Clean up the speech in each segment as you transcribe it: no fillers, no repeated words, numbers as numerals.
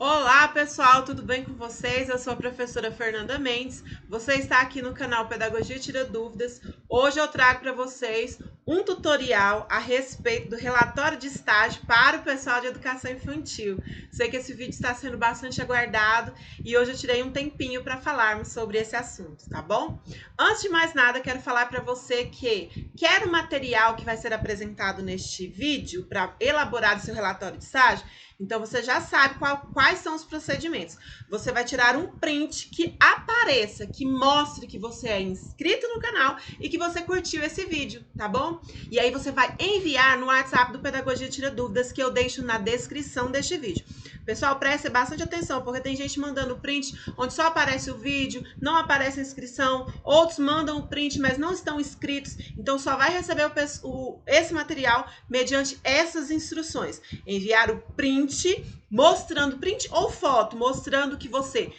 Olá pessoal, tudo bem com vocês? Eu sou a professora Fernanda Mendes. Você está aqui no canal Pedagogia Tira Dúvidas. Hoje eu trago para vocês um tutorial a respeito do relatório de estágio para o pessoal de educação infantil. Sei que esse vídeo está sendo bastante aguardado e hoje eu tirei um tempinho para falarmos sobre esse assunto, tá bom? Antes de mais nada, quero falar para você que quer o material que vai ser apresentado neste vídeo para elaborar o seu relatório de estágio. Então, você já sabe quais são os procedimentos. Você vai tirar um print que apareça, que mostre que você é inscrito no canal e que você curtiu esse vídeo, tá bom? E aí você vai enviar no WhatsApp do Pedagogia Tira Dúvidas, que eu deixo na descrição deste vídeo. Pessoal, preste bastante atenção, porque tem gente mandando print onde só aparece o vídeo, não aparece a inscrição, outros mandam o print, mas não estão inscritos, então só vai receber esse material mediante essas instruções. Enviar o print, mostrando, print ou foto, mostrando que você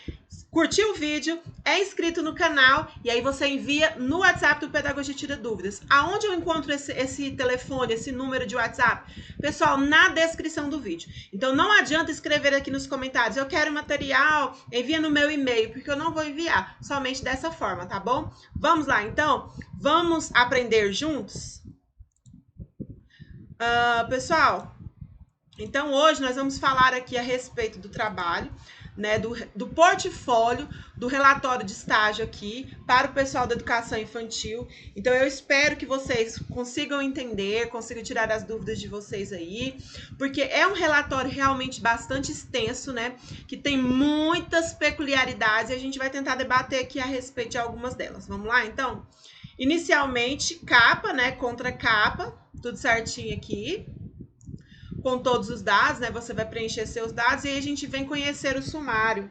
curtiu o vídeo, é inscrito no canal e aí você envia no WhatsApp do Pedagogia Tira Dúvidas. Aonde eu encontro esse telefone, esse número de WhatsApp? Pessoal, na descrição do vídeo. Então não adianta escrever aqui nos comentários, eu quero material, envia no meu e-mail, porque eu não vou enviar, somente dessa forma, tá bom? Vamos lá, então? Vamos aprender juntos? Pessoal, então hoje nós vamos falar aqui a respeito do trabalho, né, do portfólio, do relatório de estágio aqui para o pessoal da educação infantil. Então eu espero que vocês consigam entender, consigam tirar as dúvidas de vocês aí, porque é um relatório realmente bastante extenso, né, que tem muitas peculiaridades e a gente vai tentar debater aqui a respeito de algumas delas. Vamos lá, então? Inicialmente, capa, né, contra capa, tudo certinho aqui, com todos os dados, né? Você vai preencher seus dados e aí a gente vem conhecer o sumário.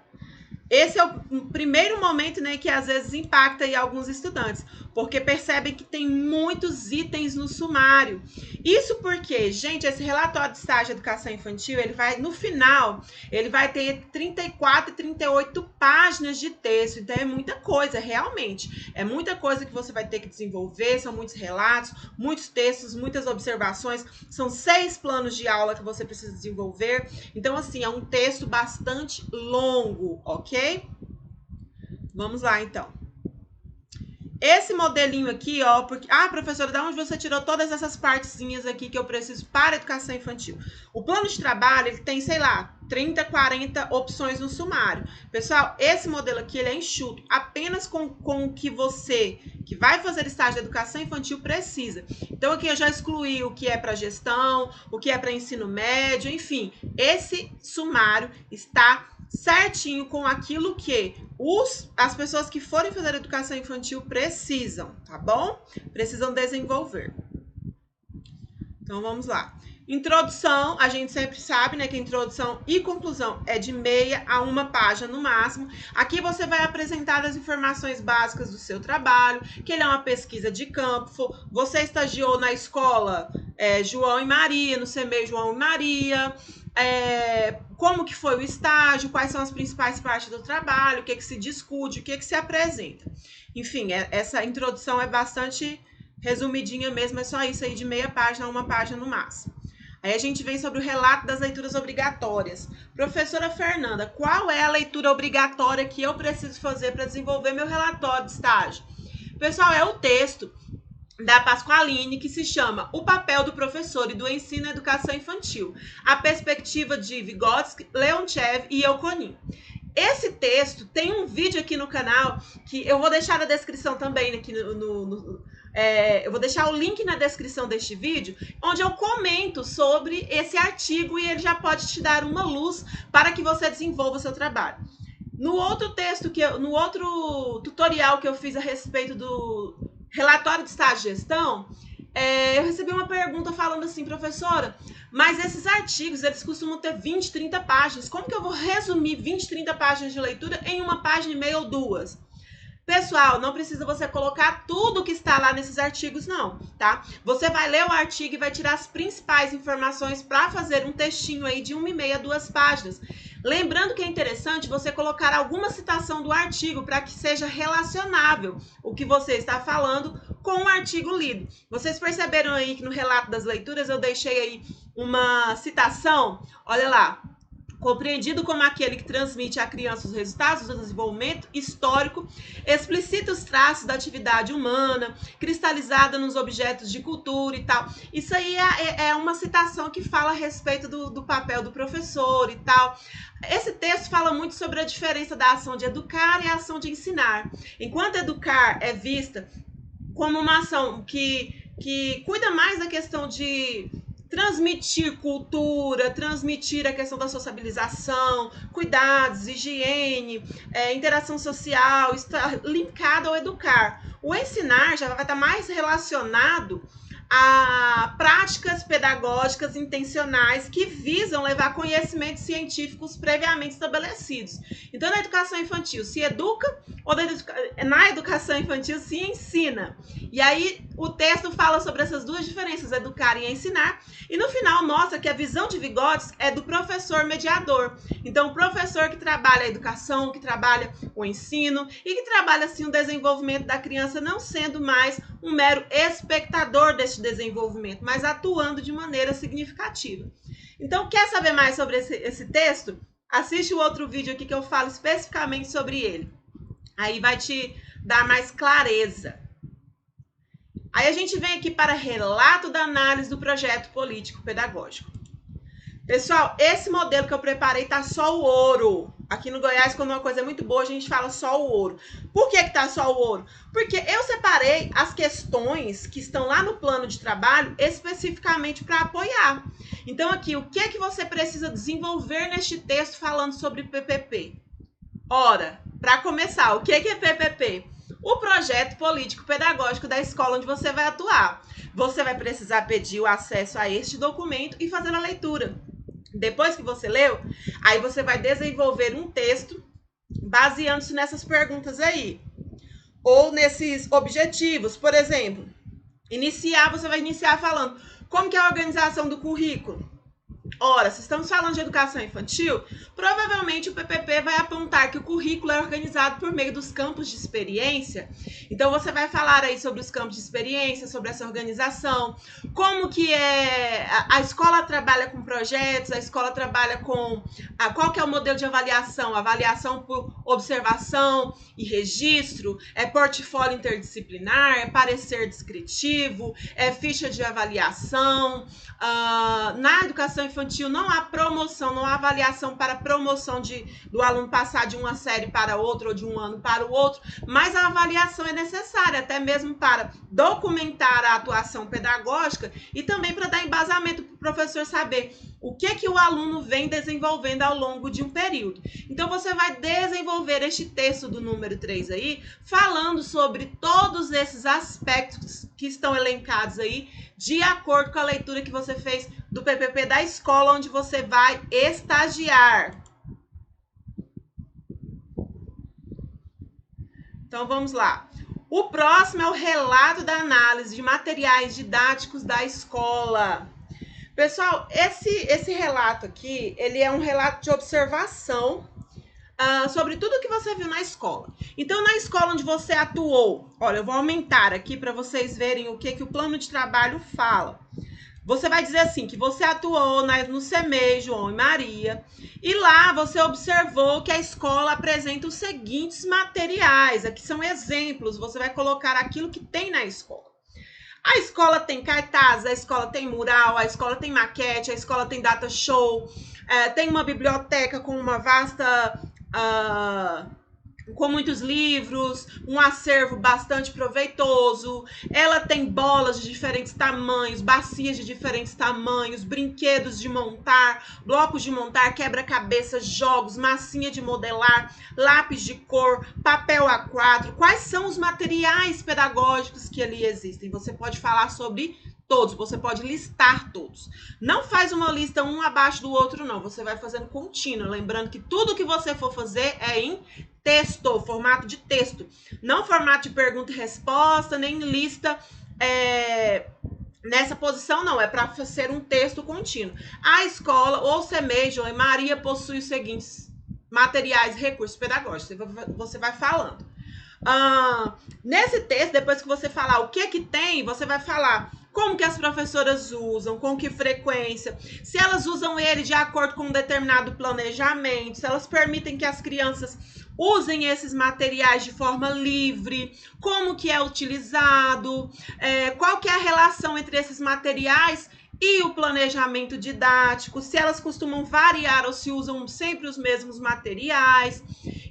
Esse é o primeiro momento, né, que às vezes impacta aí alguns estudantes, porque percebem que tem muitos itens no sumário. Isso porque, gente, esse relatório de estágio de educação infantil, ele vai, no final, ele vai ter 34 e 38 páginas de texto, então é muita coisa, realmente. É muita coisa que você vai ter que desenvolver, são muitos relatos, muitos textos, muitas observações, são 6 planos de aula que você precisa desenvolver. Então, assim, é um texto bastante longo, ok? Vamos lá, então. Esse modelinho aqui, ó, porque... Ah, professora, de onde você tirou todas essas partezinhas aqui que eu preciso para a educação infantil? O plano de trabalho, ele tem, sei lá, 30, 40 opções no sumário. Pessoal, esse modelo aqui, ele é enxuto, apenas com o que você, que vai fazer estágio de educação infantil, precisa. Então, aqui eu já excluí o que é para gestão, o que é para ensino médio, enfim. Esse sumário está certinho com aquilo que as pessoas que forem fazer educação infantil precisam, tá bom? Precisam desenvolver. Então, vamos lá. Introdução, a gente sempre sabe, né, que introdução e conclusão é de meia a uma página no máximo. Aqui você vai apresentar as informações básicas do seu trabalho, que ele é uma pesquisa de campo. Você estagiou na escola João e Maria, no CMEI João e Maria. Como que foi o estágio, quais são as principais partes do trabalho, o que se discute, o que se apresenta. Enfim, essa introdução é bastante resumidinha mesmo, é só isso aí de meia página a uma página no máximo. Aí a gente vem sobre o relato das leituras obrigatórias. Professora Fernanda, qual é a leitura obrigatória que eu preciso fazer para desenvolver meu relatório de estágio? Pessoal, é o texto da Pasqualini, que se chama O Papel do Professor e do Ensino e Educação Infantil, a perspectiva de Vygotsky, Leontiev e Euconin. Esse texto tem um vídeo aqui no canal, que eu vou deixar na descrição também, aqui eu vou deixar o link na descrição deste vídeo, onde eu comento sobre esse artigo e ele já pode te dar uma luz para que você desenvolva o seu trabalho. No outro texto, no outro tutorial que eu fiz a respeito do relatório de estágio de gestão, eu recebi uma pergunta falando assim, professora, mas esses artigos, eles costumam ter 20, 30 páginas. Como que eu vou resumir 20, 30 páginas de leitura em uma página e meia ou duas? Pessoal, não precisa você colocar tudo que está lá nesses artigos, não, tá? Você vai ler o artigo e vai tirar as principais informações para fazer um textinho aí de 1,5 a 2 páginas. Lembrando que é interessante você colocar alguma citação do artigo para que seja relacionável o que você está falando com o artigo lido. Vocês perceberam aí que no relato das leituras eu deixei aí uma citação? Olha lá. compreendido como aquele que transmite à criança os resultados do desenvolvimento histórico, explicita os traços da atividade humana, cristalizada nos objetos de cultura e tal. Isso aí é uma citação que fala a respeito do papel do professor e tal. Esse texto fala muito sobre a diferença da ação de educar e a ação de ensinar. Enquanto educar é vista como uma ação que cuida mais da questão de transmitir cultura, transmitir a questão da sociabilização, cuidados, higiene, interação social, está linkado ao educar. O ensinar já vai estar mais relacionado a práticas pedagógicas intencionais que visam levar conhecimentos científicos previamente estabelecidos. Então, na educação infantil se educa, ou na educação infantil se ensina. E aí, o texto fala sobre essas duas diferenças, educar e ensinar, e no final mostra que a visão de Vygotsky é do professor mediador. Então, o professor que trabalha a educação, que trabalha o ensino e que trabalha, assim, o desenvolvimento da criança, não sendo mais um mero espectador deste desenvolvimento, mas atuando de maneira significativa. Então, quer saber mais sobre esse texto? Assiste o outro vídeo aqui que eu falo especificamente sobre ele. Aí vai te dar mais clareza. Aí a gente vem aqui para relato da análise do projeto político-pedagógico. Pessoal, esse modelo que eu preparei tá só o ouro. Aqui no Goiás, quando uma coisa é muito boa, a gente fala só o ouro. Por que tá só o ouro? Porque eu separei as questões que estão lá no plano de trabalho especificamente para apoiar. Então aqui, o que é que você precisa desenvolver neste texto falando sobre PPP? Ora, para começar, o que é PPP? O projeto político-pedagógico da escola onde você vai atuar. Você vai precisar pedir o acesso a este documento e fazer a leitura. Depois que você leu, aí você vai desenvolver um texto baseando-se nessas perguntas aí. Ou nesses objetivos. Por exemplo, você vai iniciar falando como que é a organização do currículo. Ora, se estamos falando de educação infantil, provavelmente o PPP vai apontar que o currículo é organizado por meio dos campos de experiência. Então, você vai falar aí sobre os campos de experiência, sobre essa organização, como que a escola trabalha com projetos, a escola trabalha com qual que é o modelo de avaliação, avaliação por observação e registro, é portfólio interdisciplinar, é parecer descritivo, é ficha de avaliação. Na educação infantil não há promoção, não há avaliação para promoção do aluno passar de uma série para outra ou de um ano para o outro, mas a avaliação é necessária até mesmo para documentar a atuação pedagógica e também para dar embasamento para o professor saber o que o aluno vem desenvolvendo ao longo de um período. Então, você vai desenvolver este texto do número 3 aí, falando sobre todos esses aspectos que estão elencados aí, de acordo com a leitura que você fez do PPP da escola onde você vai estagiar. Então, vamos lá. O próximo é o relato da análise de materiais didáticos da escola. Pessoal, esse relato aqui, ele é um relato de observação sobre tudo que você viu na escola. Então, na escola onde você atuou, olha, eu vou aumentar aqui para vocês verem o que o plano de trabalho fala. Você vai dizer assim, que você atuou no CEMEI, João e Maria, e lá você observou que a escola apresenta os seguintes materiais. Aqui são exemplos, você vai colocar aquilo que tem na escola. A escola tem cartazes, a escola tem mural, a escola tem maquete, a escola tem data show, tem uma biblioteca com uma vasta... com muitos livros, um acervo bastante proveitoso, ela tem bolas de diferentes tamanhos, bacias de diferentes tamanhos, brinquedos de montar, blocos de montar, quebra-cabeças, jogos, massinha de modelar, lápis de cor, papel A4. Quais são os materiais pedagógicos que ali existem? Você pode falar sobre todos, você pode listar todos. Não faz uma lista um abaixo do outro, não. Você vai fazendo contínuo, lembrando que tudo que você for fazer é em texto, formato de texto. Não formato de pergunta e resposta, nem lista nessa posição, não. É para ser um texto contínuo. A escola, ou CEMEI, João e Maria, possui os seguintes materiais e recursos pedagógicos. Você vai falando. Nesse texto, depois que você falar o que tem, você vai falar como que as professoras usam, com que frequência, se elas usam ele de acordo com um determinado planejamento, se elas permitem que as crianças usem esses materiais de forma livre, como que é utilizado, qual que é a relação entre esses materiais e o planejamento didático, se elas costumam variar ou se usam sempre os mesmos materiais.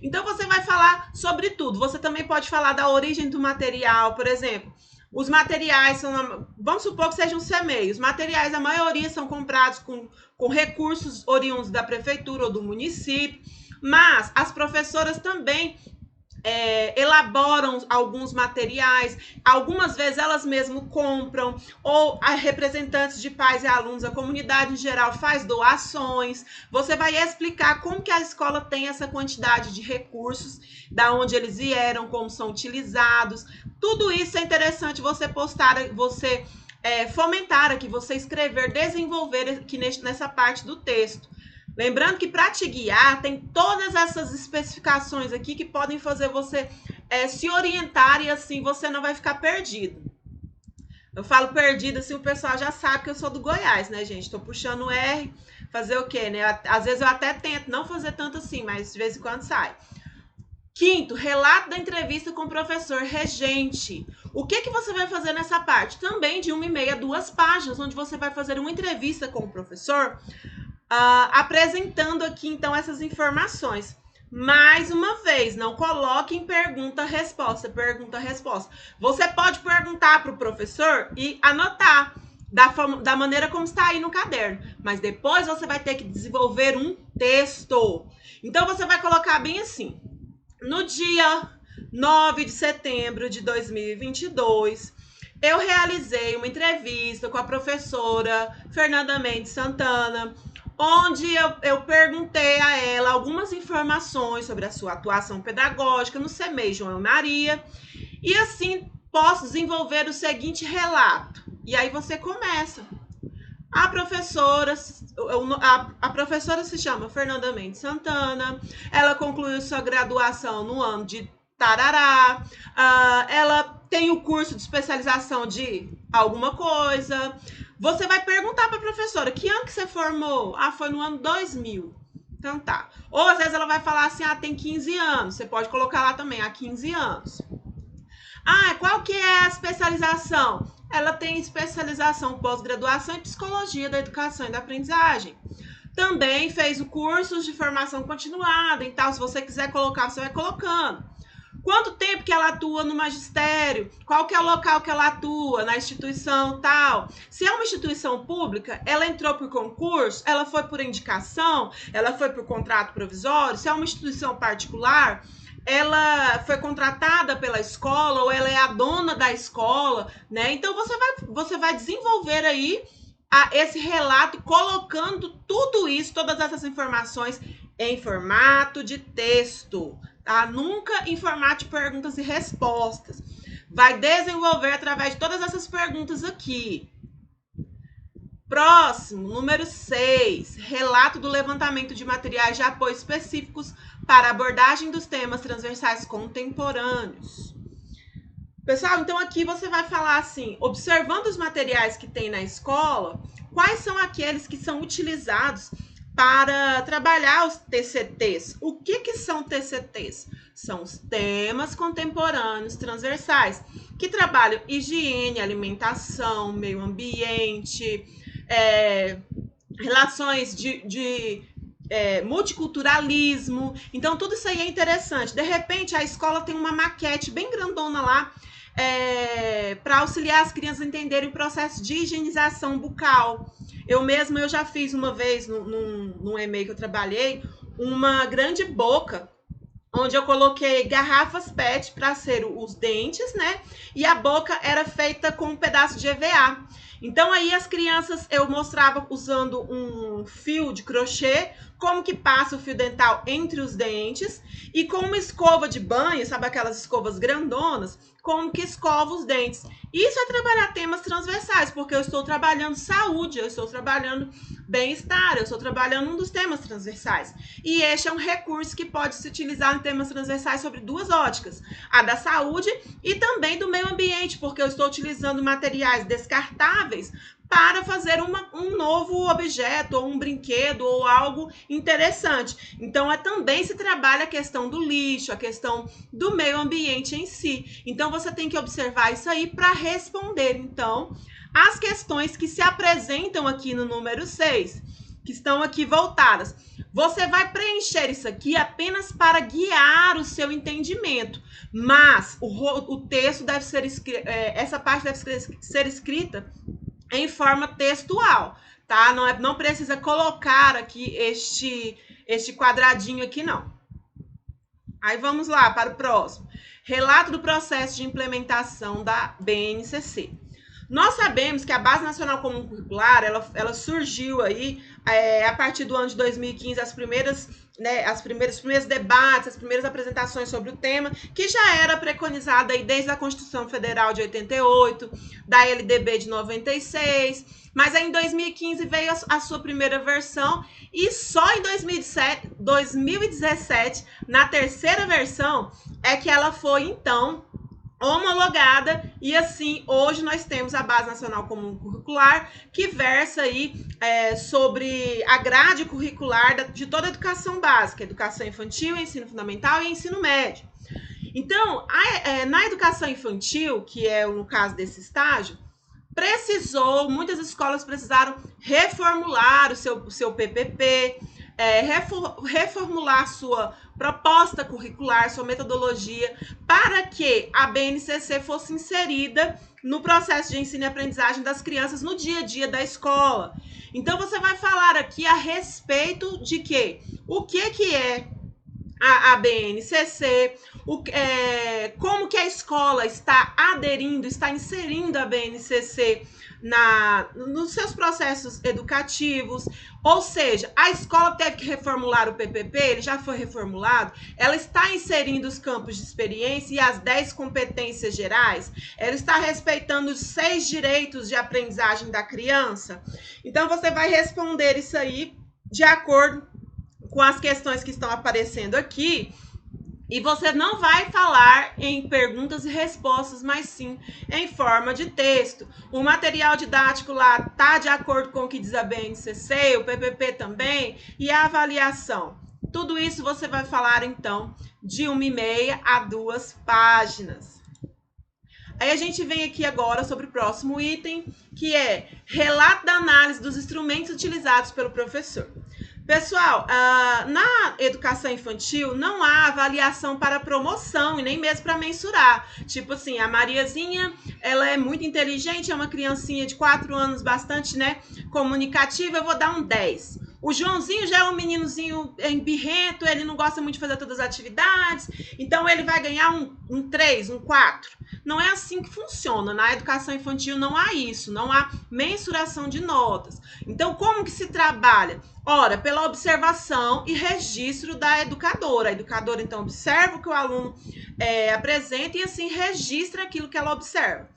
Então, você vai falar sobre tudo. Você também pode falar da origem do material, por exemplo. Os materiais são, vamos supor que sejam CMEI. Os materiais, a maioria são comprados com recursos oriundos da prefeitura ou do município, mas as professoras também elaboram alguns materiais, algumas vezes elas mesmas compram, ou a representantes de pais e alunos, a comunidade em geral faz doações. Você vai explicar como que a escola tem essa quantidade de recursos, da onde eles vieram, como são utilizados. Tudo isso é interessante você postar, você fomentar aqui, você escrever, desenvolver aqui nessa parte do texto. Lembrando que para te guiar, tem todas essas especificações aqui que podem fazer você se orientar e assim você não vai ficar perdido. Eu falo perdido, assim o pessoal já sabe que eu sou do Goiás, né, gente? Tô puxando o R, fazer o quê, né? Às vezes eu até tento não fazer tanto assim, mas de vez em quando sai. Quinto, relato da entrevista com o professor regente. O que você vai fazer nessa parte? Também de 1,5 a 2 páginas, onde você vai fazer uma entrevista com o professor, apresentando aqui, então, essas informações. Mais uma vez, não coloque em pergunta-resposta, pergunta-resposta. Você pode perguntar para o professor e anotar da maneira como está aí no caderno, mas depois você vai ter que desenvolver um texto. Então, você vai colocar bem assim: no dia 9 de setembro de 2022, eu realizei uma entrevista com a professora Fernanda Mendes Santana, onde eu perguntei a ela algumas informações sobre a sua atuação pedagógica no CMEI João e Maria, e assim posso desenvolver o seguinte relato. E aí você começa. A professora se chama Fernanda Mendes Santana, ela concluiu sua graduação no ano de tarará, ela tem o curso de especialização de alguma coisa. Você vai perguntar para a professora, que ano que você formou? Foi no ano 2000. Então tá. Ou às vezes ela vai falar assim, tem 15 anos. Você pode colocar lá também, há 15 anos. Qual que é a especialização? Ela tem especialização pós-graduação em Psicologia da Educação e da Aprendizagem. Também fez o curso de formação continuada e tal. Se você quiser colocar, você vai colocando. Quanto tempo que ela atua no magistério? Qual que é o local que ela atua? Na instituição tal? Se é uma instituição pública, ela entrou por concurso? Ela foi por indicação? Ela foi por contrato provisório? Se é uma instituição particular, ela foi contratada pela escola ou ela é a dona da escola, né? Então, você vai desenvolver aí esse relato, colocando tudo isso, todas essas informações em formato de texto, tá? Nunca em formato de perguntas e respostas. Vai desenvolver através de todas essas perguntas aqui. Próximo, número 6, relato do levantamento de materiais de apoio específicos para a abordagem dos temas transversais contemporâneos. Pessoal, então aqui você vai falar assim, observando os materiais que tem na escola, quais são aqueles que são utilizados para trabalhar os TCTs. O que são TCTs? São os temas contemporâneos transversais, que trabalham higiene, alimentação, meio ambiente, relações de multiculturalismo. Então, tudo isso aí é interessante. De repente, a escola tem uma maquete bem grandona lá, para auxiliar as crianças a entenderem o processo de higienização bucal. Eu já fiz uma vez, num e-mail que eu trabalhei, uma grande boca, onde eu coloquei garrafas PET para ser os dentes, né? E a boca era feita com um pedaço de EVA. Então, aí as crianças, eu mostrava usando um fio de crochê, como que passa o fio dental entre os dentes e com uma escova de banho, sabe aquelas escovas grandonas, como que escova os dentes. Isso é trabalhar temas transversais, porque eu estou trabalhando saúde, eu estou trabalhando bem-estar, eu estou trabalhando um dos temas transversais. E este é um recurso que pode se utilizar em temas transversais sobre duas óticas, a da saúde e também do meio ambiente, porque eu estou utilizando materiais descartáveis para fazer um novo objeto, ou um brinquedo, ou algo interessante. Então, também se trabalha a questão do lixo, a questão do meio ambiente em si. Então, você tem que observar isso aí para responder, então, as questões que se apresentam aqui no número 6, que estão aqui voltadas. Você vai preencher isso aqui apenas para guiar o seu entendimento, mas o texto deve ser essa parte deve ser escrita em forma textual, tá? Não precisa colocar aqui este quadradinho aqui, não. Aí vamos lá para o próximo. Relato do processo de implementação da BNCC. Nós sabemos que a Base Nacional Comum Curricular, ela surgiu aí a partir do ano de 2015, os primeiros debates, as primeiras apresentações sobre o tema, que já era preconizada aí desde a Constituição Federal de 88, da LDB de 96, mas aí em 2015 veio a sua primeira versão e só em 2017, na terceira versão, é que ela foi, então, homologada, e assim, hoje nós temos a Base Nacional Comum Curricular, que versa aí sobre a grade curricular de toda a educação básica, educação infantil, ensino fundamental e ensino médio. Então, na educação infantil, que é no caso desse estágio, muitas escolas precisaram reformular o seu PPP, reformular sua proposta curricular, sua metodologia, para que a BNCC fosse inserida no processo de ensino e aprendizagem das crianças no dia a dia da escola. Então, você vai falar aqui a respeito de quê? O que é a BNCC, como que a escola está aderindo, está inserindo a BNCC nos seus processos educativos, ou seja, a escola teve que reformular o PPP, ele já foi reformulado, ela está inserindo os campos de experiência e as 10 competências gerais, ela está respeitando os 6 direitos de aprendizagem da criança. Então, você vai responder isso aí de acordo com as questões que estão aparecendo aqui. E você não vai falar em perguntas e respostas, mas sim em forma de texto. O material didático lá está de acordo com o que diz a BNCC, o PPP também, e a avaliação. Tudo isso você vai falar, então, de 1,5 a 2 páginas. Aí a gente vem aqui agora sobre o próximo item, que é relato da análise dos instrumentos utilizados pelo professor. Pessoal, na educação infantil não há avaliação para promoção e nem mesmo para mensurar. Tipo assim, a Mariazinha, ela é muito inteligente, é uma criancinha de 4 anos bastante, comunicativa, eu vou dar um 10. O Joãozinho já é um meninozinho birrento, ele não gosta muito de fazer todas as atividades, então ele vai ganhar um 3, um 4. Não é assim que funciona. Na educação infantil não há isso, não há mensuração de notas. Então, como que se trabalha? Ora, pela observação e registro da educadora. A educadora, então, observa o que o aluno apresenta e, assim, registra aquilo que ela observa.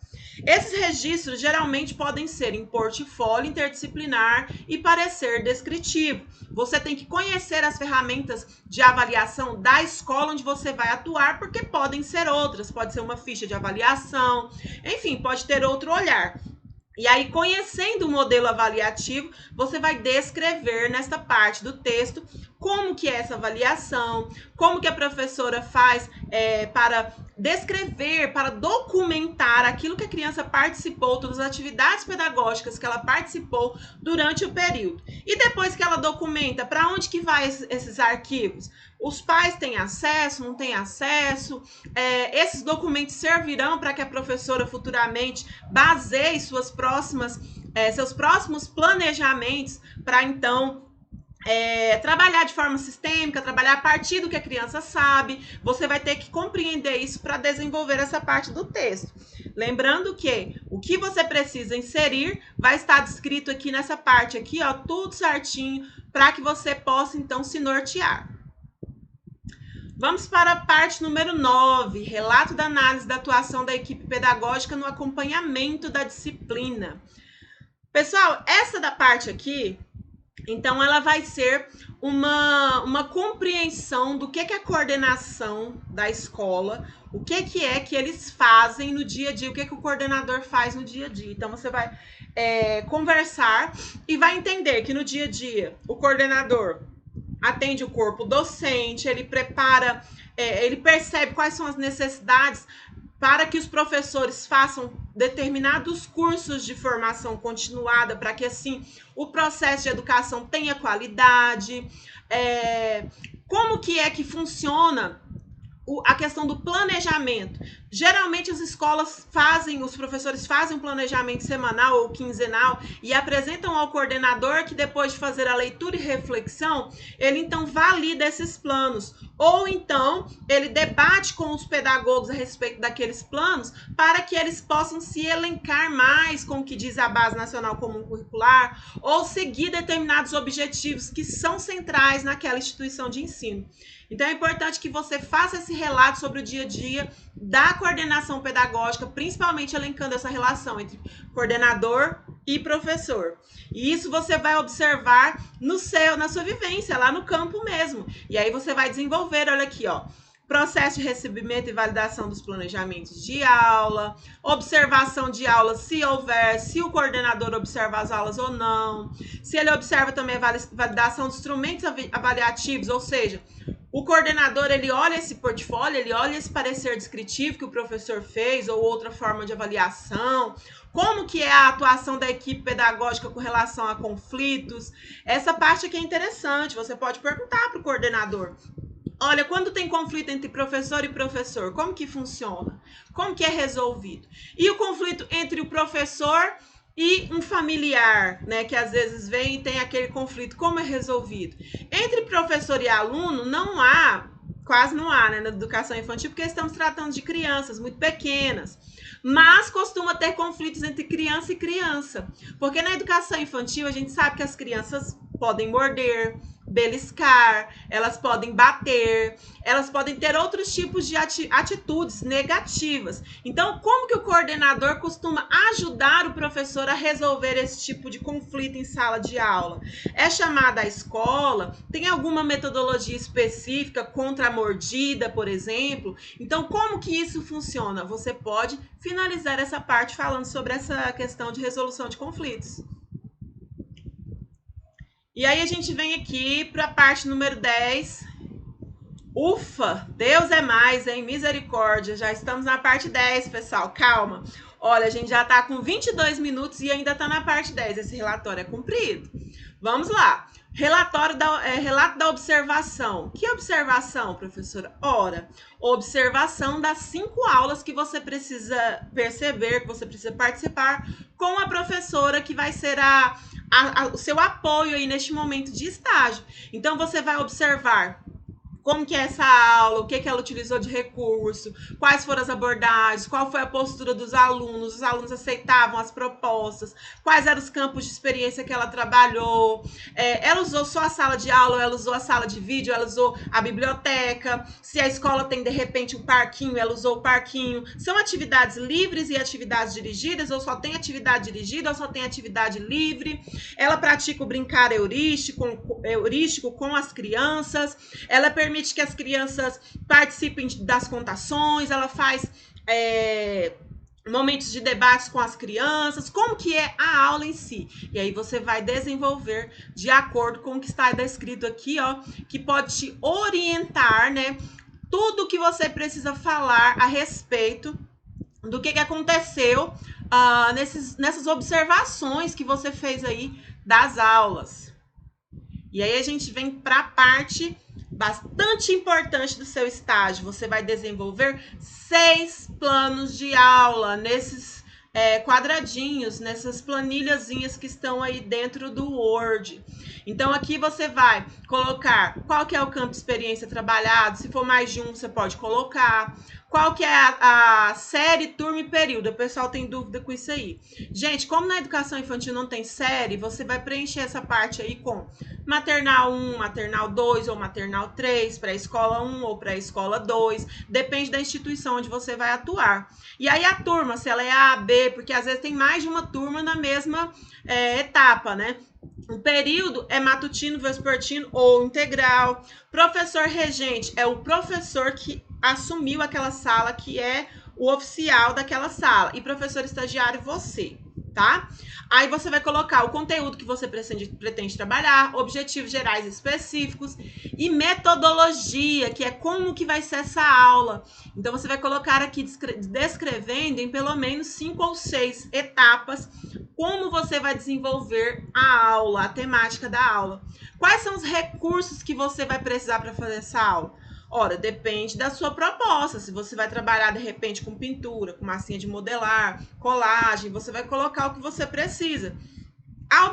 Esses registros geralmente podem ser em portfólio interdisciplinar e parecer descritivo. Você tem que conhecer as ferramentas de avaliação da escola onde você vai atuar, porque podem ser outras. Pode ser uma ficha de avaliação, enfim, pode ter outro olhar. E aí, conhecendo o modelo avaliativo, você vai descrever nesta parte do texto como que é essa avaliação, como que a professora faz para descrever, para documentar aquilo que a criança participou, todas as atividades pedagógicas que ela participou durante o período. E depois que ela documenta, para onde que vai esses arquivos? Os pais têm acesso, não têm acesso? Esses documentos servirão para que a professora futuramente baseie seus próximos planejamentos para, então, trabalhar de forma sistêmica, trabalhar a partir do que a criança sabe. Você vai ter que compreender isso para desenvolver essa parte do texto. Lembrando que o que você precisa inserir vai estar descrito aqui nessa parte aqui, ó, tudo certinho, para que você possa então se nortear. Vamos para a parte número 9, relato da análise da atuação da equipe pedagógica no acompanhamento da disciplina. Pessoal, essa da parte aqui, então ela vai ser uma compreensão do que é a coordenação da escola, o que é que eles fazem no dia a dia, o que o coordenador faz no dia a dia. Então você vai conversar e vai entender que no dia a dia o coordenador atende o corpo docente, ele prepara, ele percebe quais são as necessidades para que os professores façam determinados cursos de formação continuada, para que assim o processo de educação tenha qualidade. Como que é que funciona a questão do planejamento? Geralmente as escolas os professores fazem um planejamento semanal ou quinzenal e apresentam ao coordenador, que depois de fazer a leitura e reflexão, ele então valida esses planos. Ou então ele debate com os pedagogos a respeito daqueles planos para que eles possam se elencar mais com o que diz a Base Nacional Comum Curricular ou seguir determinados objetivos que são centrais naquela instituição de ensino. Então é importante que você faça esse relato sobre o dia a dia da coordenação pedagógica, principalmente elencando essa relação entre coordenador e professor. E isso você vai observar na sua vivência, lá no campo mesmo. E aí você vai desenvolver, olha aqui, ó, processo de recebimento e validação dos planejamentos de aula, observação de aula se houver, se o coordenador observa as aulas ou não, se ele observa também a validação dos instrumentos avaliativos, ou seja, o coordenador, ele olha esse portfólio, ele olha esse parecer descritivo que o professor fez ou outra forma de avaliação, como que é a atuação da equipe pedagógica com relação a conflitos. Essa parte aqui é interessante, você pode perguntar para o coordenador. Olha, quando tem conflito entre professor e professor, como que funciona? Como que é resolvido? E o conflito entre o professor e um familiar, né, que às vezes vem e tem aquele conflito, como é resolvido? Entre professor e aluno quase não há, né, na educação infantil, porque estamos tratando de crianças muito pequenas, mas costuma ter conflitos entre criança e criança, porque na educação infantil a gente sabe que as crianças podem morder, beliscar, elas podem bater, elas podem ter outros tipos de atitudes negativas. Então, como que o coordenador costuma ajudar o professor a resolver esse tipo de conflito em sala de aula? É chamada a escola? Tem alguma metodologia específica contra a mordida, por exemplo? Então, como que isso funciona? Você pode finalizar essa parte falando sobre essa questão de resolução de conflitos. E aí a gente vem aqui para a parte número 10. Ufa, Deus é mais, hein? Misericórdia. Já estamos na parte 10, pessoal. Calma. Olha, a gente já está com 22 minutos e ainda está na parte 10. Esse relatório é comprido. Vamos lá. Relato da observação. Que observação, professora? Ora, observação das 5 aulas que você precisa perceber, que você precisa participar com a professora que vai ser o seu apoio aí neste momento de estágio. Então, você vai observar como que é essa aula, o que ela utilizou de recurso, quais foram as abordagens, qual foi a postura dos alunos, os alunos aceitavam as propostas, quais eram os campos de experiência que ela trabalhou, ela usou só a sala de aula, ela usou a sala de vídeo, ela usou a biblioteca, se a escola tem de repente um parquinho, ela usou o parquinho. São atividades livres e atividades dirigidas, ou só tem atividade dirigida, ou só tem atividade livre. Ela pratica o brincar heurístico com as crianças, ela permite que as crianças participem das contações, ela faz momentos de debates com as crianças, como que é a aula em si. E aí você vai desenvolver de acordo com o que está descrito aqui, ó, que pode te orientar, né, tudo que você precisa falar a respeito do que aconteceu nessas observações que você fez aí das aulas. E aí a gente vem para a parte bastante importante do seu estágio. Você vai desenvolver 6 planos de aula nesses quadradinhos, nessas planilhazinhas que estão aí dentro do Word. Então, aqui você vai colocar qual que é o campo de experiência trabalhado. Se for mais de um, você pode colocar. Qual que é a série, turma e período? O pessoal tem dúvida com isso aí. Gente, como na educação infantil não tem série, você vai preencher essa parte aí com maternal 1, maternal 2 ou maternal 3, pré-escola 1 ou pré-escola 2. Depende da instituição onde você vai atuar. E aí a turma, se ela é A, B, porque às vezes tem mais de uma turma na mesma etapa, né? O período é matutino, vespertino ou integral. Professor regente é o professor que assumiu aquela sala, que é o oficial daquela sala. E professor estagiário, você, tá? Aí você vai colocar o conteúdo que você pretende trabalhar, objetivos gerais específicos e metodologia, que é como que vai ser essa aula. Então, você vai colocar aqui descrevendo em pelo menos 5 ou 6 etapas como você vai desenvolver a aula, a temática da aula. Quais são os recursos que você vai precisar para fazer essa aula? Ora, depende da sua proposta. Se você vai trabalhar, de repente, com pintura, com massinha de modelar, colagem, você vai colocar o que você precisa. A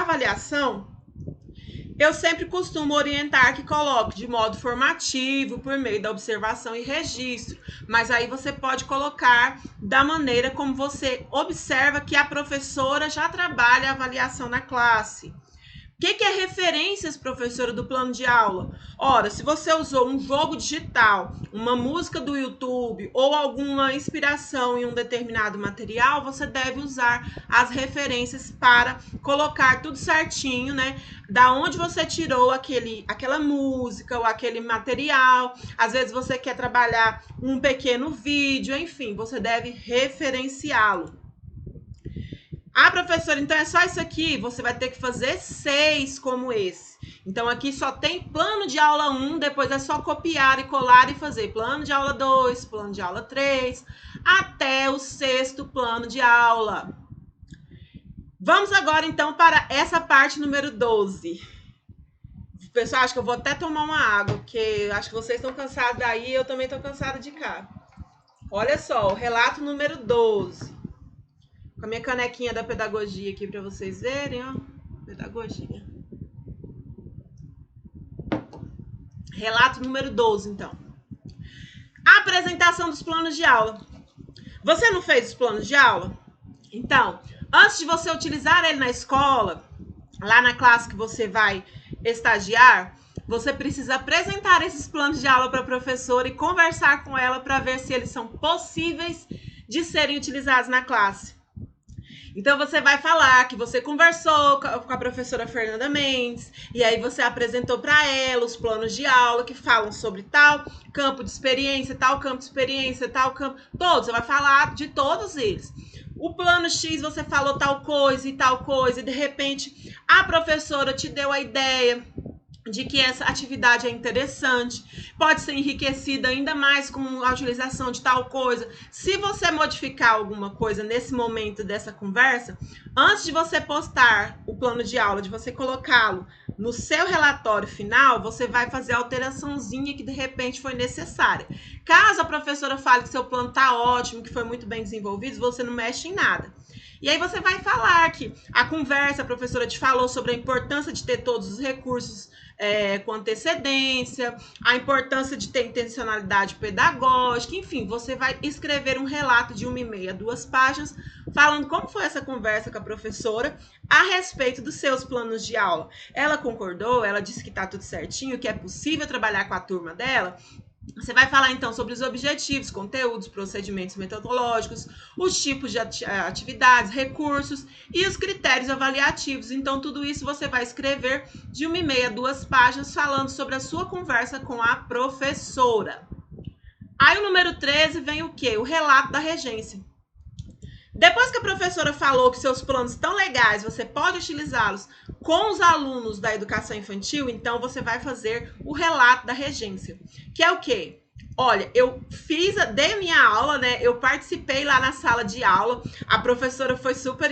avaliação, eu sempre costumo orientar que coloque de modo formativo, por meio da observação e registro. Mas aí você pode colocar da maneira como você observa que a professora já trabalha a avaliação na classe. O que é referências, professora, do plano de aula? Ora, se você usou um jogo digital, uma música do YouTube ou alguma inspiração em um determinado material, você deve usar as referências para colocar tudo certinho, né? Da onde você tirou aquela música ou aquele material. Às vezes você quer trabalhar um pequeno vídeo, enfim, você deve referenciá-lo. Ah, professora, então é só isso aqui? Você vai ter que fazer 6 como esse. Então, aqui só tem plano de aula 1, depois é só copiar e colar e fazer plano de aula 2, plano de aula 3, até o 6º plano de aula. Vamos agora, então, para essa parte número 12. Pessoal, acho que eu vou até tomar uma água, porque acho que vocês estão cansados daí, eu também estou cansada de cá. Olha só, o relato número 12. Com a minha canequinha da pedagogia aqui para vocês verem, ó. Pedagogia. Relato número 12, então. A apresentação dos planos de aula. Você não fez os planos de aula? Então, antes de você utilizar ele na escola, lá na classe que você vai estagiar, você precisa apresentar esses planos de aula para a professora e conversar com ela para ver se eles são possíveis de serem utilizados na classe. Então, você vai falar que você conversou com a professora Fernanda Mendes e aí você apresentou para ela os planos de aula que falam sobre tal campo de experiência, tal campo de experiência, tal campo... Todos, você vai falar de todos eles. O plano X, você falou tal coisa e de repente a professora te deu a ideia de que essa atividade é interessante, pode ser enriquecida ainda mais com a utilização de tal coisa. Se você modificar alguma coisa nesse momento dessa conversa, antes de você postar o plano de aula, de você colocá-lo no seu relatório final, você vai fazer a alteraçãozinha que de repente foi necessária. Caso a professora fale que seu plano está ótimo, que foi muito bem desenvolvido, você não mexe em nada. E aí você vai falar que a conversa, a professora te falou sobre a importância de ter todos os recursos com antecedência, a importância de ter intencionalidade pedagógica, enfim, você vai escrever um relato de 1,5 a 2 páginas, falando como foi essa conversa com a professora a respeito dos seus planos de aula. Ela concordou, ela disse que está tudo certinho, que é possível trabalhar com a turma dela. Você vai falar, então, sobre os objetivos, conteúdos, procedimentos metodológicos, os tipos de atividades, recursos e os critérios avaliativos. Então, tudo isso você vai escrever de 1,5 a 2 páginas falando sobre a sua conversa com a professora. Aí, o número 13 vem o quê? O relato da regência. Depois que a professora falou que seus planos estão legais, você pode utilizá-los com os alunos da educação infantil, então você vai fazer o relato da regência. Que é o quê? Olha, dei a minha aula, né? Eu participei lá na sala de aula. A professora foi super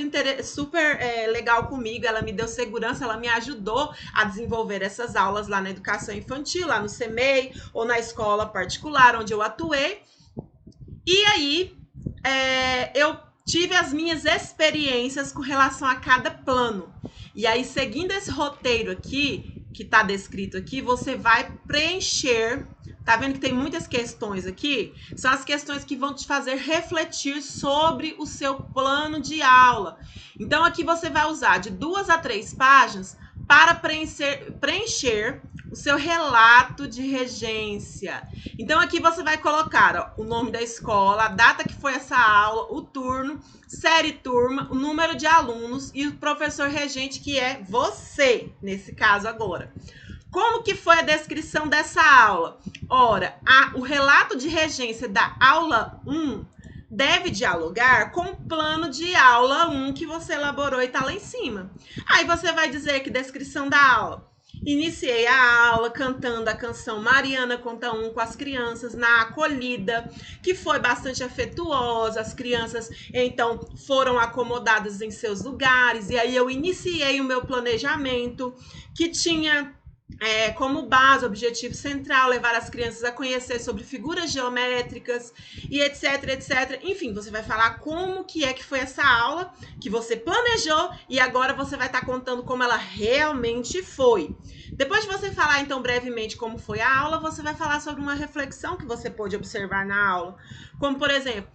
legal comigo. Ela me deu segurança, ela me ajudou a desenvolver essas aulas lá na educação infantil, lá no CEMEI ou na escola particular onde eu atuei. E aí, eu tive as minhas experiências com relação a cada plano. E aí, seguindo esse roteiro aqui, que está descrito aqui, você vai preencher. Tá vendo que tem muitas questões aqui? São as questões que vão te fazer refletir sobre o seu plano de aula. Então, aqui você vai usar de 2 a 3 páginas para preencher o seu relato de regência. Então, aqui você vai colocar, ó, o nome da escola, a data que foi essa aula, o turno, série turma, o número de alunos e o professor regente, que é você, nesse caso agora. Como que foi a descrição dessa aula? Ora, o relato de regência da aula 1 deve dialogar com o plano de aula 1 que você elaborou e está lá em cima. Aí você vai dizer que descrição da aula. Iniciei a aula cantando a canção Mariana Conta 1 com as crianças na acolhida, que foi bastante afetuosa. As crianças, então, foram acomodadas em seus lugares. E aí eu iniciei o meu planejamento, que tinha como base, objetivo central, levar as crianças a conhecer sobre figuras geométricas e etc, etc. Enfim, você vai falar como que foi essa aula que você planejou e agora você vai estar contando como ela realmente foi. Depois de você falar, então, brevemente como foi a aula, você vai falar sobre uma reflexão que você pôde observar na aula. Como, por exemplo,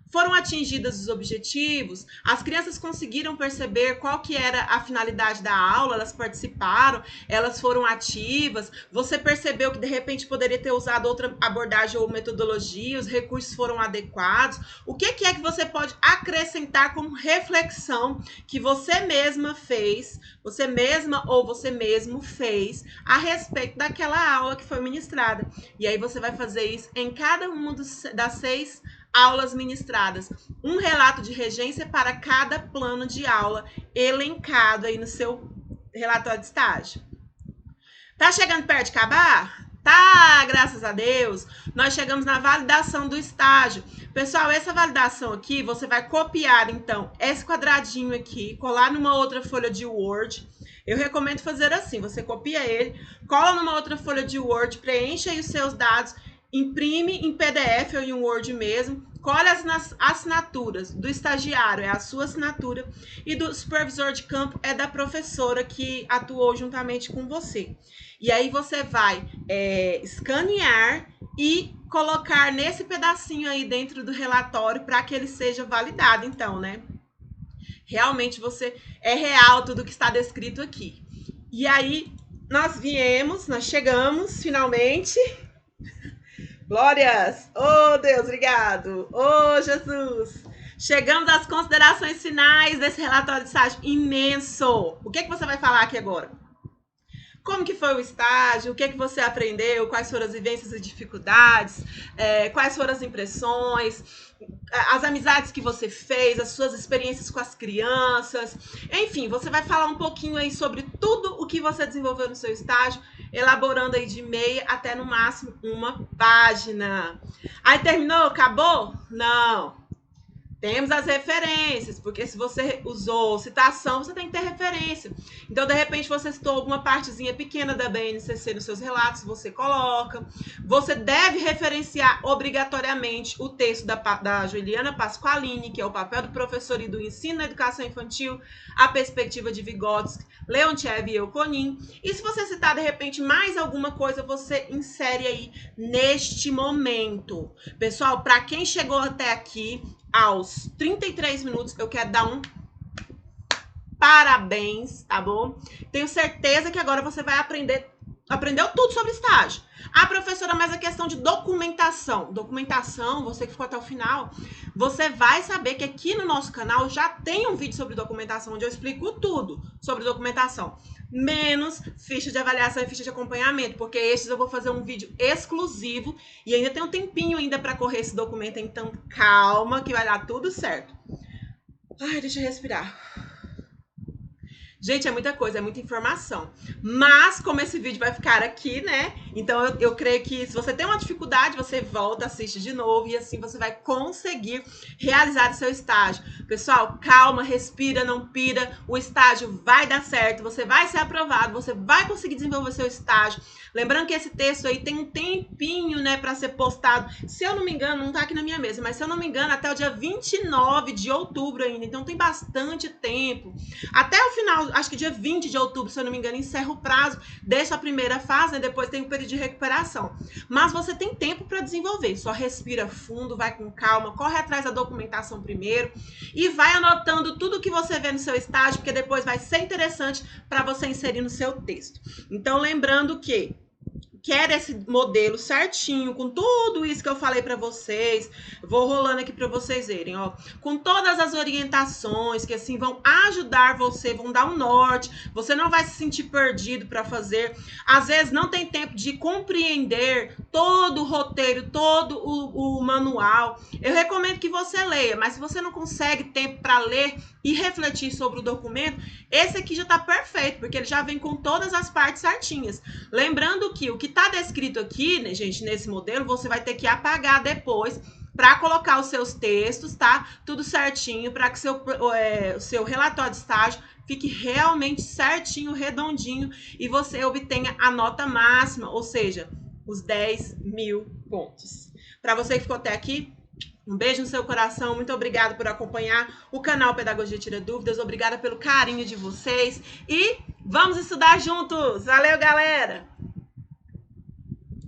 foram atingidos os objetivos, as crianças conseguiram perceber qual que era a finalidade da aula, elas participaram, elas foram ativas, você percebeu que de repente poderia ter usado outra abordagem ou metodologia, os recursos foram adequados. O que é que você pode acrescentar como reflexão que você mesma fez, você mesma ou você mesmo fez a respeito daquela aula que foi ministrada? E aí você vai fazer isso em cada uma das 6 aulas ministradas, um relato de regência para cada plano de aula elencado aí no seu relatório de estágio. Tá chegando perto de acabar? Tá, graças a Deus. Nós chegamos na validação do estágio. Pessoal, essa validação aqui, você vai copiar, então, esse quadradinho aqui, colar numa outra folha de Word. Eu recomendo fazer assim, você copia ele, cola numa outra folha de Word, preenche aí os seus dados, imprime em PDF ou em Word mesmo, colhe as assinaturas do estagiário, é a sua assinatura, e do supervisor de campo é da professora que atuou juntamente com você. E aí você vai escanear e colocar nesse pedacinho aí dentro do relatório para que ele seja validado, então, né? Realmente é real tudo que está descrito aqui. E aí nós chegamos finalmente. Glórias! Oh, Deus, obrigado! Oh, Jesus! Chegamos às considerações finais desse relatório de estágio imenso. O que você vai falar aqui agora? Como que foi o estágio? O que você aprendeu? Quais foram as vivências e dificuldades? Quais foram as impressões? As amizades que você fez? As suas experiências com as crianças? Enfim, você vai falar um pouquinho aí sobre tudo o que você desenvolveu no seu estágio, elaborando aí de meia até no máximo 1 página. Aí terminou? Acabou? Não. Temos as referências, porque se você usou citação, você tem que ter referência. Então, de repente, você citou alguma partezinha pequena da BNCC nos seus relatos, você coloca. Você deve referenciar obrigatoriamente o texto da Juliana Pasqualini, que é o papel do professor e do ensino na educação infantil, a perspectiva de Vygotsky, Leontiev e Euconin. E se você citar, de repente, mais alguma coisa, você insere aí neste momento. Pessoal, para quem chegou até aqui, aos 33 minutos, eu quero dar um parabéns, tá bom? Tenho certeza que agora você vai aprendeu tudo sobre estágio. Professora, mas a questão de documentação. Documentação, você que ficou até o final, você vai saber que aqui no nosso canal já tem um vídeo sobre documentação, onde eu explico tudo sobre documentação. Menos ficha de avaliação e ficha de acompanhamento, porque esses eu vou fazer um vídeo exclusivo e ainda tem um tempinho ainda para correr esse documento, então calma que vai dar tudo certo. Ai, deixa eu respirar. Gente, é muita coisa, é muita informação. Mas, como esse vídeo vai ficar aqui, né? Então, eu creio que se você tem uma dificuldade, você volta, assiste de novo e assim você vai conseguir realizar o seu estágio. Pessoal, calma, respira, não pira. O estágio vai dar certo, você vai ser aprovado, você vai conseguir desenvolver seu estágio. Lembrando que esse texto aí tem um tempinho, né, para ser postado. Se eu não me engano, não tá aqui na minha mesa, mas se eu não me engano, até o dia 29 de outubro ainda. Então, tem bastante tempo. Até o final, acho que dia 20 de outubro, se eu não me engano, encerra o prazo dessa primeira fase, né? Depois tem o período de recuperação. Mas você tem tempo para desenvolver, só respira fundo, vai com calma, corre atrás da documentação primeiro e vai anotando tudo que você vê no seu estágio, porque depois vai ser interessante para você inserir no seu texto. Então, lembrando que quer esse modelo certinho, com tudo isso que eu falei para vocês, vou rolando aqui para vocês verem, ó, com todas as orientações que assim vão ajudar você, vão dar um norte, você não vai se sentir perdido para fazer, às vezes não tem tempo de compreender todo o roteiro, todo o manual, eu recomendo que você leia, mas se você não consegue tempo para ler e refletir sobre o documento, esse aqui já está perfeito, porque ele já vem com todas as partes certinhas. Lembrando que o que está descrito aqui, né, gente, nesse modelo, você vai ter que apagar depois para colocar os seus textos, tá? Tudo certinho, para que o seu relatório de estágio fique realmente certinho, redondinho, e você obtenha a nota máxima, ou seja, os 10.000 pontos. Para você que ficou até aqui, um beijo no seu coração, muito obrigada por acompanhar o canal Pedagogia Tira Dúvidas, obrigada pelo carinho de vocês e vamos estudar juntos! Valeu, galera!